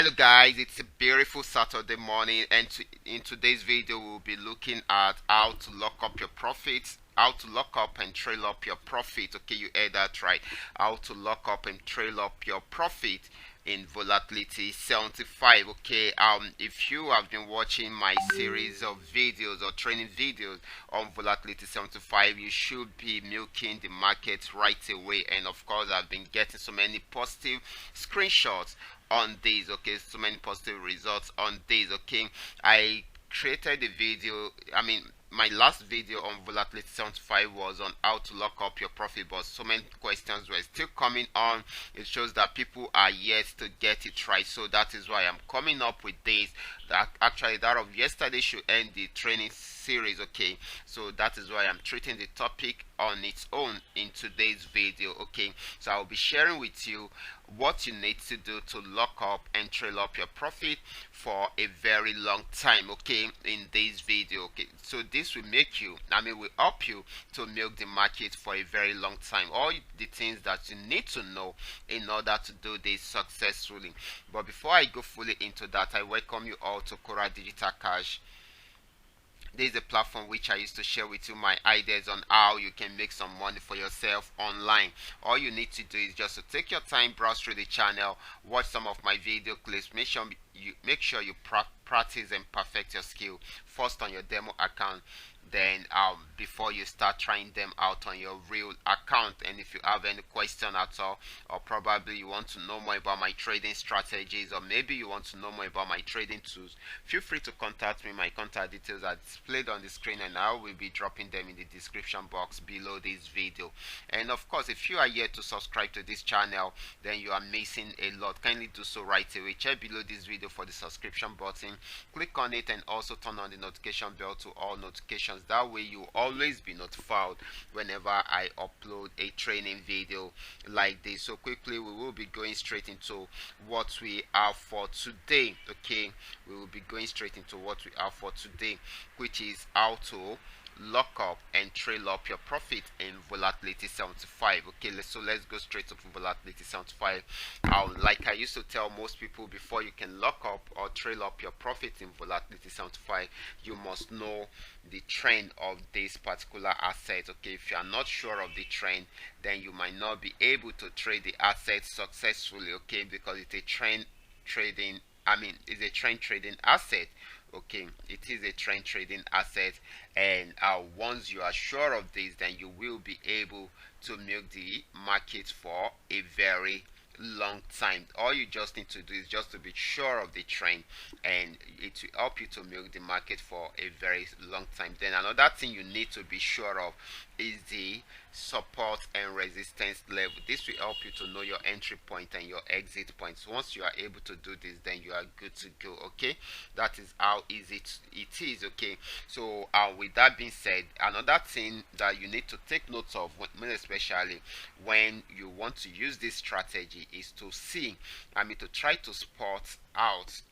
Hello guys, it's a beautiful Saturday morning, and in today's video we'll be looking at how to lock up your profits, how to lock up and trail up your profit. Okay, you heard that right. How to lock up and trail up your profit in Volatility 75. Okay, if you have been watching my series of videos or training videos on Volatility 75, you should be milking the market right away. And of course, I've been getting so many positive screenshots on this. Okay, so many positive results on this. Okay, I created a video, my last video on Volatility 75 was on how to lock up your profit, but so many questions were still coming on. It shows that people are yet to get it right, so that is why I'm coming up with this. That actually, that of yesterday should end the training series. Okay, so that is why I'm treating the topic on its own in today's video. Okay, so I'll be sharing with you what you need to do to lock up and trail up your profit for a very long time, okay, in this video. Okay, so this will make you, will help you to milk the market for a very long time. All the things that you need to know in order to do this successfully. But before I go fully into that, I welcome you all to Qora Digital Cash. This is a platform which I used to share with you my ideas on how you can make some money for yourself online. All you need to do is just to take your time, browse through the channel, watch some of my video clips, make sure you practice and perfect your skill first on your demo account, then before you start trying them out on your real account. And if you have any question at all, or probably you want to know more about my trading strategies, or maybe you want to know more about my trading tools, feel free to contact me. My contact details are displayed on the screen, and I will be dropping them in the description box below this video. And of course, if you are yet to subscribe to this channel, then you are missing a lot. Kindly do so right away. Check below this video for the subscription button, click on it, and also turn on the notification bell to all notifications. That way you always be notified whenever I upload a training video like this. So quickly, we will be going straight into what we have for today. Okay, we will be going straight into what we have for today, which is how to lock up and trail up your profit in Volatility 75. Okay, so let's go straight to Volatility 75. Like I used to tell most people, before you can lock up or trail up your profit in Volatility 75, you must know the trend of this particular asset. Okay, if you are not sure of the trend, then you might not be able to trade the asset successfully. Okay, because it's a trend trading it's a trend trading asset. Okay, it is a trend trading asset, and once you are sure of this, then you will be able to milk the market for a very long time. All you just need to do is just to be sure of the trend, and it will help you to milk the market for a very long time. Then another thing you need to be sure of is the support and resistance level. This will help you to know your entry point and your exit points. Once you are able to do this, then you are good to go. Okay, that is how easy it is. Okay, so with that being said, another thing that you need to take note of, especially when you want to use this strategy, is to see, to try to spot out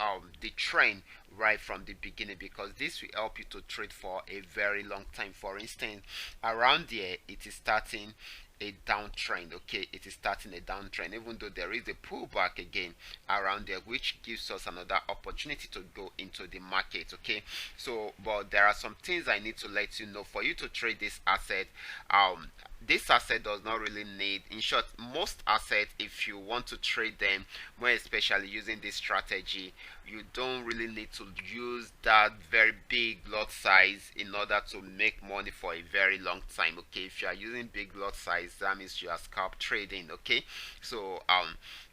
the trend right from the beginning, because this will help you to trade for a very long time. For instance, around here it is starting a downtrend. Okay, it is starting a downtrend, even though there is a pullback again around there, which gives us another opportunity to go into the market. Okay, so but there are some things I need to let you know for you to trade this asset. This asset does not really need, in short, most assets, if you want to trade them, more especially using this strategy, you don't really need to use that very big lot size in order to make money for a very long time. Okay, if you are using big lot size, that means you are scalp trading. Okay, so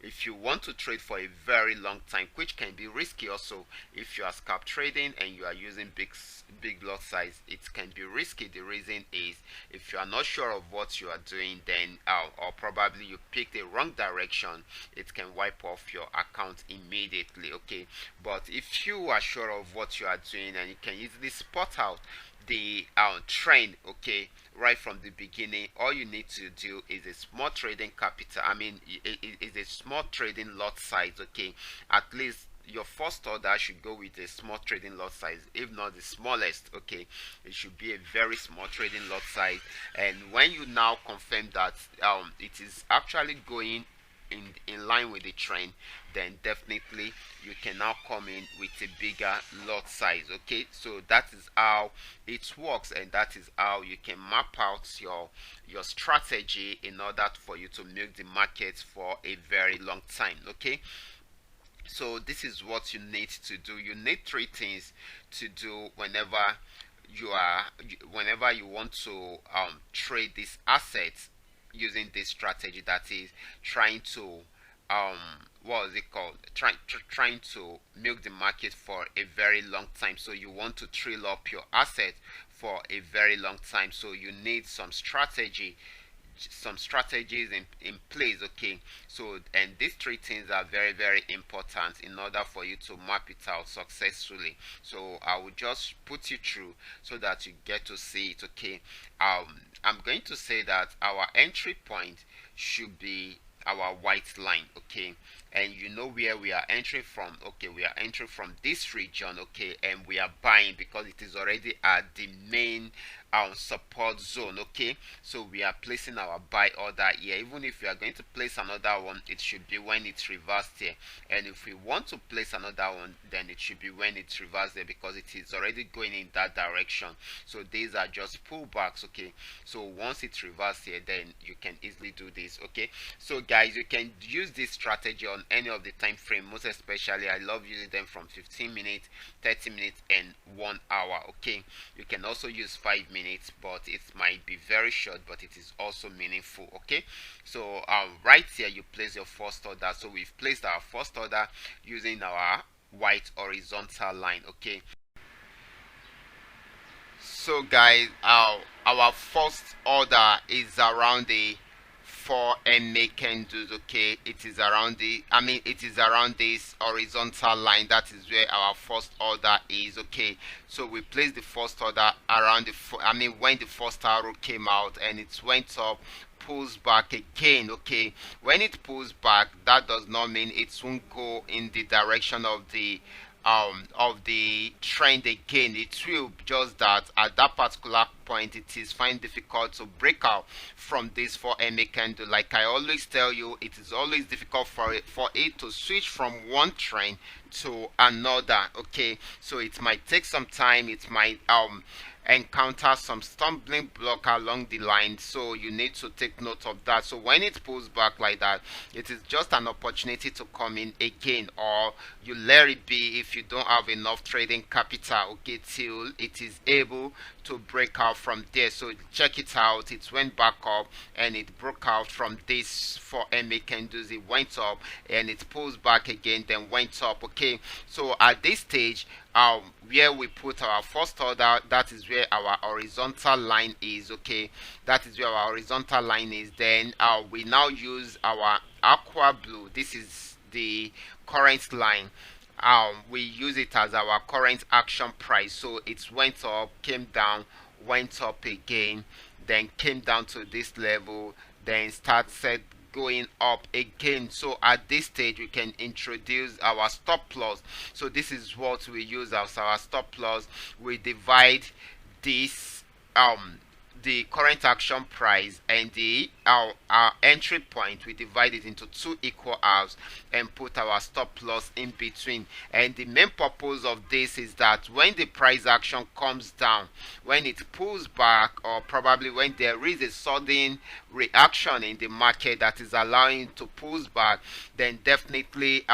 if you want to trade for a very long time, which can be risky also, if you are scalp trading and you are using big lot size, it can be risky. The reason is, if you are not sure of what you are doing, then or probably you picked the wrong direction, it can wipe off your account immediately. Okay, but if you are sure of what you are doing and you can easily spot out the trend, okay, right from the beginning, all you need to do is a small trading capital. It is a small trading lot size. Okay, at least your first order should go with a small trading lot size, if not the smallest. Okay, it should be a very small trading lot size. And when you now confirm that it is actually going in line with the trend, then definitely you can now come in with a bigger lot size. Okay, so that is how it works, and that is how you can map out your strategy in order for you to milk the market for a very long time. Okay, so this is what you need to do. You need three things to do whenever you want to trade these assets using this strategy, that is trying to um what is it called, trying to milk the market for a very long time. So you want to trail up your asset for a very long time, so you need some strategies in place. Okay, so and these three things are very important in order for you to map it out successfully. So I will just put you through so that you get to see it. Okay, I'm going to say that our entry point should be our white line. Okay, and you know where we are entering from. Okay, we are entering from this region. Okay, and we are buying because it is already at the main support zone. Okay, so we are placing our buy order here. Even if we are going to place another one, it should be when it's reversed here, and if we want to place another one, then it should be when it's reversed there, because it is already going in that direction. So these are just pullbacks. Okay, so once it's reversed here, then you can easily do this. Okay, so guys, you can use this strategy on any of the time frame. Most especially I love using them from 15 minutes, 30 minutes, and 1 hour. Okay, you can also use 5 minutes, but it might be very short, but it is also meaningful. Okay, so right here you place your first order. So we've placed our first order using our white horizontal line. Okay, so guys, our first order is around the 4 MA candles. Okay, it is around it is around this horizontal line. That is where our first order is. Okay, so we placed the first order around when the first arrow came out and it went up, pulls back again. Okay, when it pulls back, that does not mean it won't go in the direction of the trend again. It will, just that at that particular point it is fine difficult to break out from this 4 MA candle. Like I always tell you, it is always difficult for it to switch from one trend to another. Okay, so it might take some time, it might encounter some stumbling block along the line, so you need to take note of that. So when it pulls back like that, it is just an opportunity to come in again, or you let it be if you don't have enough trading capital. Okay, till it is able to break out from there. So check it out, it went back up and it broke out from this 4 MA candles. It went up and it pulls back again, then went up. Okay, so at this stage, where we put our first order, that is where our horizontal line is. Okay, that is where our horizontal line is. Then we now use our aqua blue. This is the current line. We use it as our current action price. So it went up, came down, went up again, then came down to this level, then started going up again. So at this stage we can introduce our stop loss. So this is what we use as our stop loss. We divide this the current action price and the our entry point, we divide it into two equal halves and put our stop loss in between. And the main purpose of this is that when the price action comes down, when it pulls back, or probably when there is a sudden reaction in the market that is allowing it to pull back, then definitely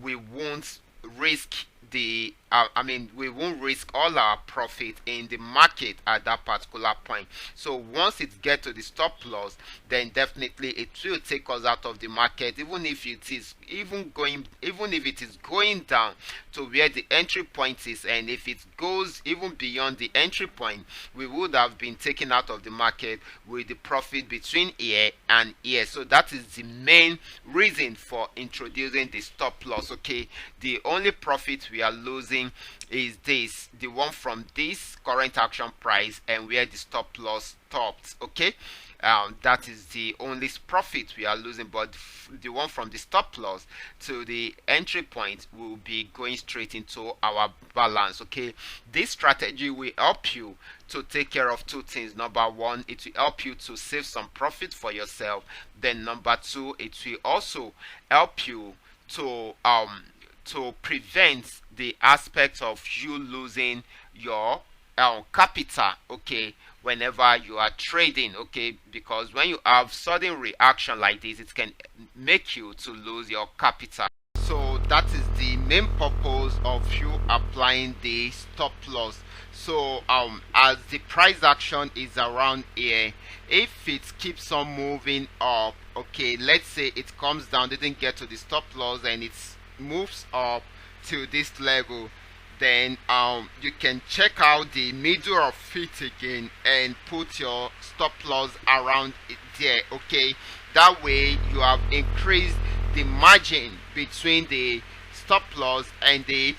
we won't risk we won't risk all our profit in the market at that particular point. So once it gets to the stop loss, then definitely it will take us out of the market, even if it is going down to where the entry point is. And if it goes even beyond the entry point, we would have been taken out of the market with the profit between here and here. So that is the main reason for introducing the stop loss. Okay, the only profit we are losing is this, the one from this current action price and where the stop loss stopped. Okay, that is the only profit we are losing, but the one from the stop loss to the entry point will be going straight into our balance. Okay, this strategy will help you to take care of two things. Number one, it will help you to save some profit for yourself. Then number two, it will also help you to prevent the aspect of you losing your capital, okay, whenever you are trading, okay, because when you have sudden reaction like this, it can make you to lose your capital. So that is the main purpose of you applying the stop loss. So as the price action is around here, if it keeps on moving up, okay, let's say it comes down, didn't get to the stop loss, and it moves up to this level, then you can check out the middle of it again and put your stop loss around it there. Okay, that way you have increased the margin between the stop loss and the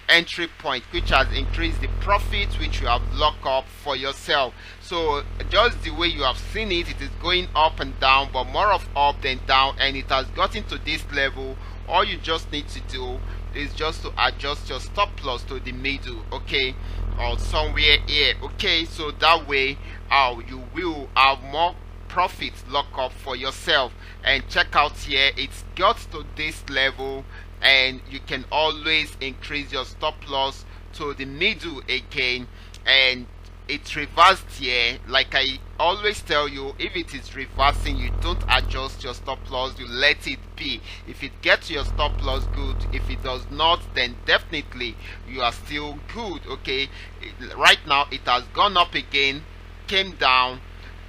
entry point, which has increased the profit which you have locked up for yourself. So just the way you have seen it, it is going up and down, but more of up than down, and it has gotten to this level. All you just need to do is just to adjust your stop loss to the middle, okay, or somewhere here, okay, so that way you will have more profits locked up for yourself. And check out here, it's got to this level, and you can always increase your stop loss to the middle again, and it's reversed here. Like I always tell you, if it is reversing, you don't adjust your stop loss, you let it be. If it gets your stop loss, good. If it does not, then definitely you are still good, okay. Right now it has gone up again, came down,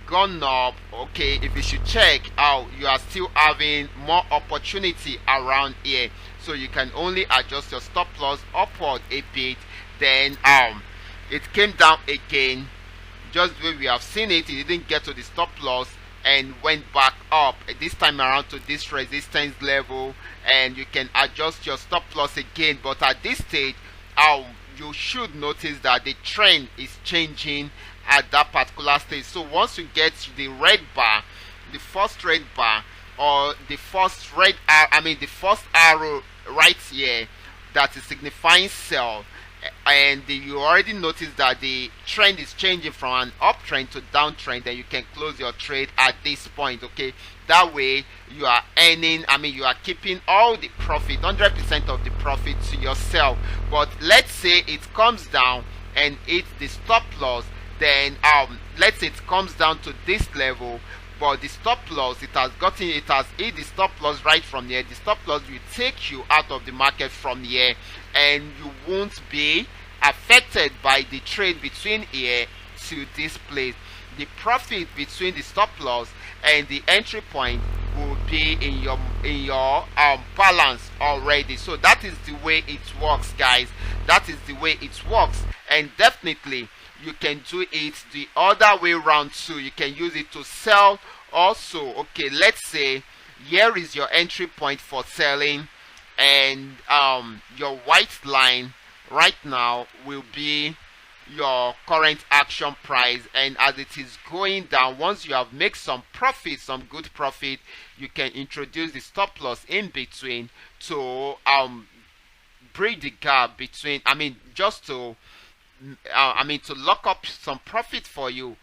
gone up, okay. If you should check out, you are still having more opportunity around here, so you can only adjust your stop loss upward a bit. Then it came down again, just the way we have seen it. It didn't get to the stop loss and went back up, this time around to this resistance level, and you can adjust your stop loss again. But at this stage, you should notice that the trend is changing at that particular stage. So once you get the red bar, the first red bar, or the first red the first arrow right here, that is signifying sell, and you already notice that the trend is changing from an uptrend to downtrend, then you can close your trade at this point, okay. That way you are earning, you are keeping all the profit, 100% of the profit to yourself. But let's say it comes down and it's the stop loss, then let's say it comes down to this level, but the stop loss, it has hit the stop loss right from here. The stop loss will take you out of the market from here, and you won't be affected by the trade between here to this place. The profit between the stop loss and the entry point will be in your balance already. So that is the way it works, guys. That is the way it works, and definitely you can do it the other way around too. You can use it to sell also. Okay, let's say here is your entry point for selling, and your white line right now will be your current action price. And as it is going down, once you have made some profit, some good profit, you can introduce the stop loss in between to bridge the gap between, just to to lock up some profit for you,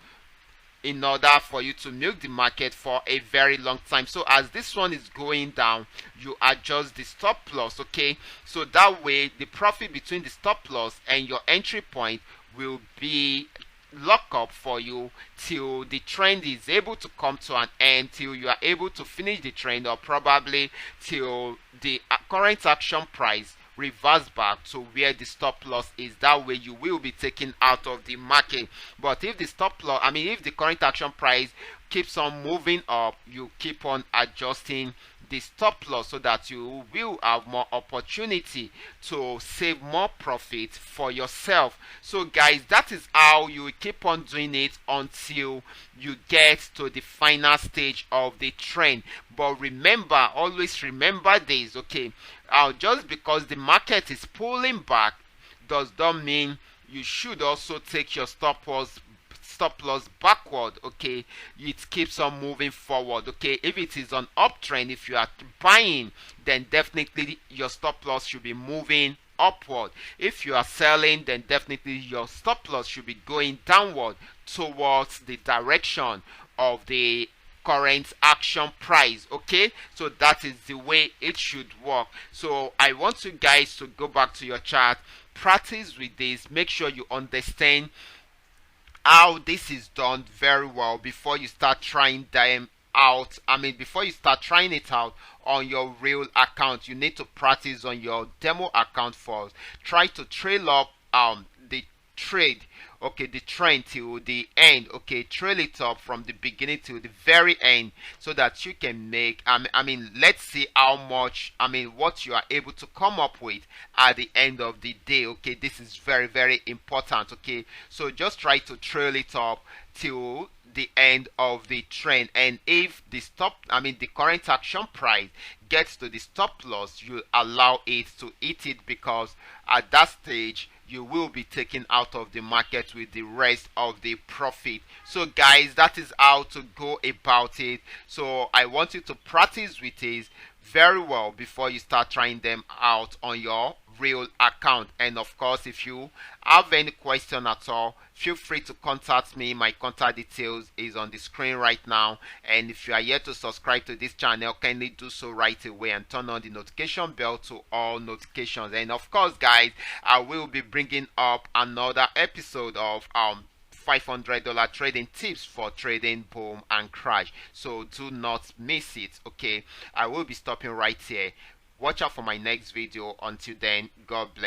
in order for you to milk the market for a very long time. So as this one is going down, you adjust the stop loss, okay, so that way the profit between the stop loss and your entry point will be locked up for you till the trend is able to come to an end, till you are able to finish the trend, or probably till the current action price reverse back to where the stop loss is. That way you will be taken out of the market. But if the stop loss, if the current action price keeps on moving up, you keep on adjusting the stop loss so that you will have more opportunity to save more profit for yourself. So guys, that is how you keep on doing it until you get to the final stage of the trend. But remember, always remember this, okay, just because the market is pulling back does not mean you should also take your stop loss stop loss backward, okay, it keeps on moving forward. Okay, if it is on uptrend, if you are buying, then definitely your stop loss should be moving upward. If you are selling, then definitely your stop loss should be going downward towards the direction of the current action price. Okay, so that is the way it should work. So I want you guys to go back to your chart, practice with this, make sure you understand how this is done very well before you start trying them out. I mean, before you start trying it out on your real account, you need to practice on your demo account first. Try to trail up the trade, okay, the trend till the end. Okay, trail it up from the beginning to the very end, so that you can make I mean, let's see how much, I mean, what you are able to come up with at the end of the day. Okay, this is very, very important. Okay, so just try to trail it up till the end of the trend, and if the the current action price gets to the stop loss, you allow it to hit it, because at that stage you will be taken out of the market with the rest of the profit. So guys, that is how to go about it. So I want you to practice with it very well before you start trying them out on your real account. And of course, if you have any question at all, feel free to contact me. My contact details is on the screen right now. And if you are yet to subscribe to this channel, kindly do so right away and turn on the notification bell to all notifications. And of course, guys, I will be bringing up another episode of $500 trading tips for trading boom and crash. So do not miss it. Okay, I will be stopping right here. Watch out for my next video. Until then, God bless.